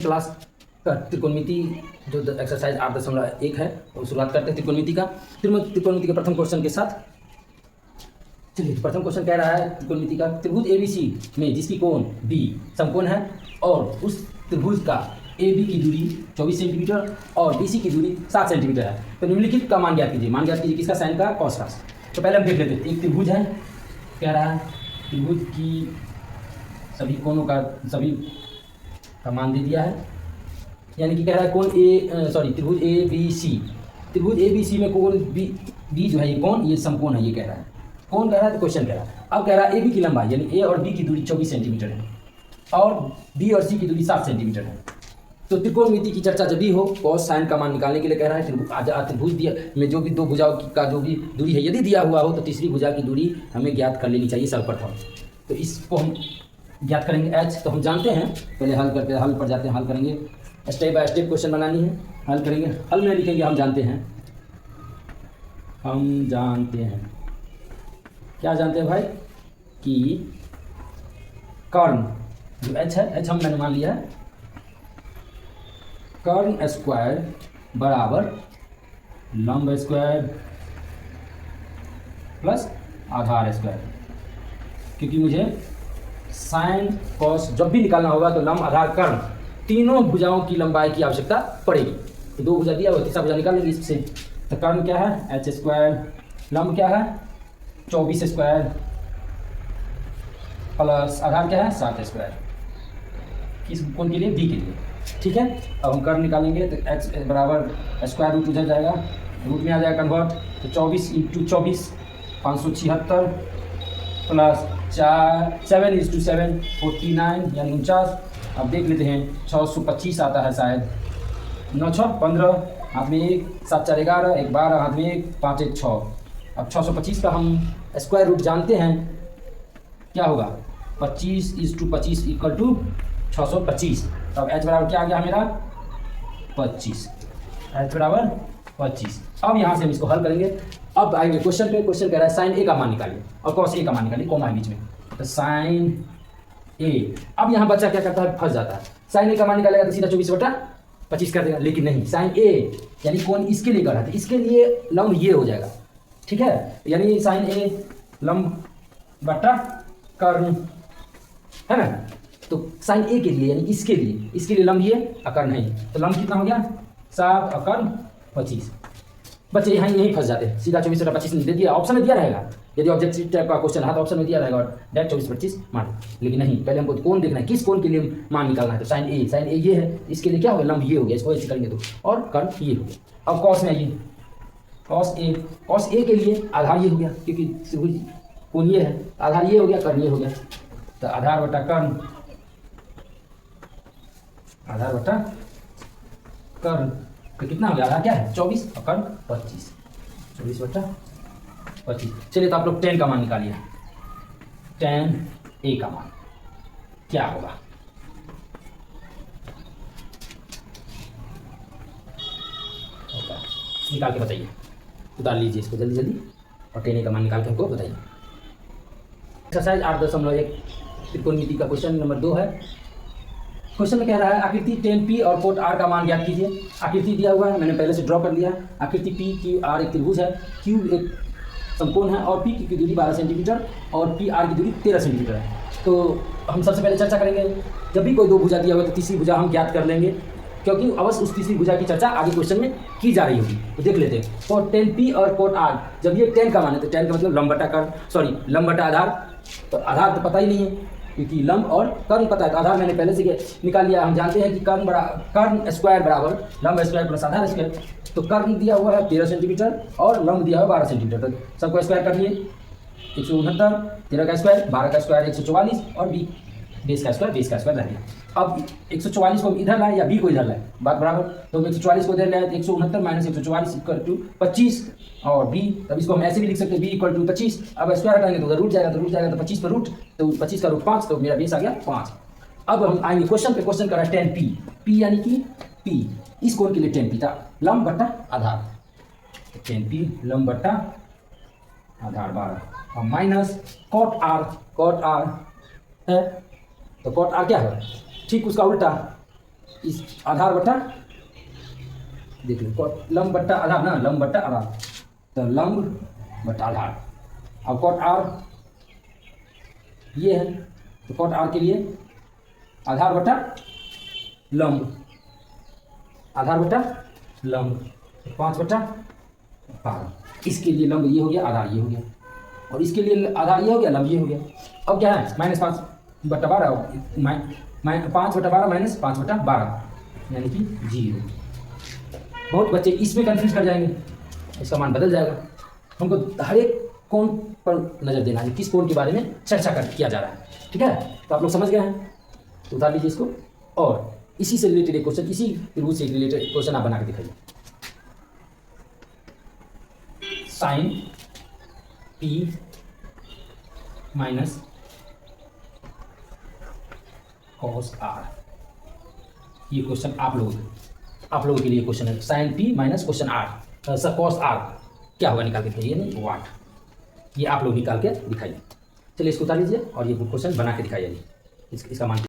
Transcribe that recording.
Class का त्रिकोणमिति जो exercise 8.1 है तो शुरुआत करते हैं त्रिकोणमिति का। त्रिकोणमिति के प्रथम क्वेश्चन के साथ चलिए। प्रथम क्वेश्चन कह रहा है त्रिकोणमिति का, त्रिभुज एबीसी में जिसकी कोण बी समकोण है और उस त्रिभुज का ए बी की दूरी 24 सेंटीमीटर और बी सी की दूरी 7 सेंटीमीटर है, तो निम्नलिखित का मान ज्ञात कीजिए। मान ज्ञात कीजिए किसका? साइन का, कॉस का। तो पहले हम देख लेते हैं। एक त्रिभुज है, कह रहा है त्रिभुज की सभी कोणों का मान दे दिया है, यानी कि कह रहा है कोण त्रिभुज ए बी सी। त्रिभुज ए बी सी में कोण बी जो है ये कोण ये समकोण है, ये कह रहा है। कौन कह रहा है? तो क्वेश्चन कह रहा है। अब कह रहा है ए बी की लंबाई यानी ए और बी की दूरी 24 सेंटीमीटर है और बी और सी की दूरी 7 सेंटीमीटर है। तो त्रिकोणमिति की चर्चा जब भी हो कॉस साइन का मान निकालने के लिए कह रहा है। त्रिभुज दिया में जो भी दो भुजाओं का जो भी दूरी है यदि दिया हुआ हो तो तीसरी भुजा की दूरी हमें ज्ञात कर लेनी चाहिए सर्वप्रथम। तो इसको हम ज्ञात करेंगे एच, तो हम जानते हैं। पहले हल करके हल पर जाते हैं, हल करेंगे। स्टेप बाय स्टेप क्वेश्चन बनानी है, हल करेंगे। हल में लिखेंगे हम जानते हैं क्या जानते हैं भाई कि कर्ण जो एच है, एच मैंने मान लिया है, कर्ण स्क्वायर बराबर लंब स्क्वायर प्लस आधार स्क्वायर। क्योंकि मुझे साइन कॉस जब भी निकालना होगा तो लंब आधार कर्ण तीनों भुजाओं की लंबाई की आवश्यकता पड़ेगी। तो दो भुजा दिया हुआ, तीसरा भुजा निकाल लेंगे इससे। तो कर्ण क्या है? एच स्क्वायर, लंब क्या है? 24 स्क्वायर प्लस आधार क्या है? 7 स्क्वायर। किस कोण के लिए? बी के लिए। ठीक है, अब हम कर्ण निकालेंगे तो एक्स बराबर स्क्वायर रूट उधर जाएगा, रूट में आ जाएगा कन्वर्ट। तो 24 × 24 576 प्लस 7 49 यानी 49। अब देख लेते हैं 625 आता है शायद। 9 6 15, हाथ में 1, 7 4 11, 1 12, हाथ में 1, 5 1 6। अब 625 का हम स्क्वायर रूट जानते हैं, क्या होगा? 25 × 25 = 625। तब h बराबर क्या आ गया मेरा? 25। h बराबर 25। अब यहाँ से हम इसको हल करेंगे। अब आएंगे क्वेश्चन पे। क्वेश्चन कह रहा है साइन ए का मान निकालिए और कॉस ए का मान निकालिए, कोमा है बीच में। तो साइन ए, अब यहाँ बच्चा क्या करता है? फंस जाता है। साइन ए का मान निकालेगा तो सीधा 24/25 कर देगा, लेकिन नहीं। साइन ए यानी कौन इसके लिए कर रहा था, इसके लिए लंब ये हो जाएगा। ठीक है, यानी साइन ए लंब बटा कर्ण है ना। तो साइन ए के लिए यानी इसके लिए लंब ये और कर्ण नहीं। तो लंब कितना हो गया? 7 और कर्ण 25। बच्चे यहाँ यहीं फंस जाते हैं। सीधा 24/25 दे दिया, ऑप्शन में दिया रहेगा। यदि ऑब्जेक्टिव टाइप का क्वेश्चन है तो ऑप्शन में दिया रहेगा और डायरेक्ट 24/25 मान। लेकिन नहीं, पहले हमको कौन देखना है, किस कोण के लिए मान निकालना है। तो साइन ए ये है, इसके लिए क्या हो गया? लंब ये हो गया, इसको ऐसे करेंगे तो। और कर्ण ये हो गया। अब कॉस में आइए, कॉस ए के लिए आधार ये हो गया, क्योंकि त्रिभुज कोण ये है, आधार ये हो गया, कर्ण ये हो गया। तो आधार बटा कर्ण, आधार बटा कर्ण तो कितना हो गया? आधार क्या है? 24 और कर्ण 25। 24/25। चलिए, तो आप लोग 10 का मान निकालिए। 10 ए का मान क्या होगा? निकाल के बताइए, उतार लीजिए इसको जल्दी जल्दी और 10 ए का मान निकाल के हमको बताइए। एक्सरसाइज 8.1 त्रिकोणमिति का क्वेश्चन नंबर 2 है। क्वेश्चन में कह रहा है आकृति tan P और कोण R का मान ज्ञात कीजिए। आकृति दिया हुआ है, मैंने पहले से ड्रॉ कर लिया। आकृति P Q R एक त्रिभुज है, Q एक समकोण है और P की दूरी 12 सेंटीमीटर और P R की दूरी 13 सेंटीमीटर है। तो हम सबसे पहले चर्चा करेंगे, जब भी कोई दो भुजा दिया हुआ तो तीसरी भुजा हम ज्ञात कर लेंगे, क्योंकि अवश्य उस तीसरी भुजा की चर्चा आगे क्वेश्चन में की जा रही होगी। तो देख लेते हैं। तो tan P और कोण R, जब ये 10 का मान है तो 10 का मतलब लंब बटा कर्ण, लंब बटा आधार। तो आधार तो पता ही नहीं है, क्योंकि लंब और कर्ण पता है। तो आधार मैंने पहले से निकाल लिया। हम जानते हैं कि कर्ण स्क्वायर बराबर लंब स्क्वायर प्लस आधार स्क्वायर। तो कर्ण दिया हुआ है 13 सेंटीमीटर और लंब दिया हुआ 12 सेंटीमीटर। तो सबको स्क्वायर कर लिए 169, 13 का स्क्वायर, 12 का स्क्वायर 144 और बी बेस का स्क्वायर रह गया। अब 144 को इधर लाए या बी को इधर लाए, बात बराबर। तो हम 144 को इधर लाए तो 169 - 144 = 25 और बी, तब इसको हम ऐसे भी लिख सकते हैं, बी = 25। अब स्क्वायर हटाएंगे तो उधर रूट जाएगा, तो 25 पर रूट, तो 25 का रूट 5, तो मेरा बेस आ गया 5। अब हम आएंगे क्वेश्चन पे। क्वेश्चन कर रहा है tan P यानी कि P इस कोण के लिए tan P था लंब बटा आधार। tan P लंब बटा आधार 12 और माइनस cot R है। तो cot R क्या है? ठीक उसका उल्टा इस आधार बट्टा देख लो, लंब बट्टा आधार ना, लंब बट्टा आधार, तो लंब बट्टा आधार। अब कॉट आर ये है, तो कॉट आर के लिए आधार बट्टा लंब, आधार बट्टा लंब 5/12। इसके लिए लंब ये हो गया, आधार ये हो गया, और इसके लिए आधार ये हो गया, लंब ये हो गया। अब क्या है, -5/12, 5/12 माइनस 5/12 यानी कि 0। बहुत बच्चे इसमें कंफ्यूज कर जाएंगे, इसका मान बदल जाएगा। हमको हर एक कोण पर नज़र देना है, किस कोण के बारे में चर्चा किया जा रहा है, ठीक है। तो आप लोग समझ गए हैं, तो उतार लीजिए इसको, और इसी से रिलेटेड एक क्वेश्चन, इसी रूल से रिलेटेड क्वेश्चन आप बना के दिखाइए। Sine P minus cos R, ये क्वेश्चन आप लोगों के लिए क्वेश्चन है। Sine P minus question R सर कॉस R क्या होगा, निकाल के दिखाइए, नहीं वाट, ये आप लोग निकाल के दिखाइए। चलिए इसको उतार लीजिए और ये क्वेश्चन बना के दिखाइए, इसका मान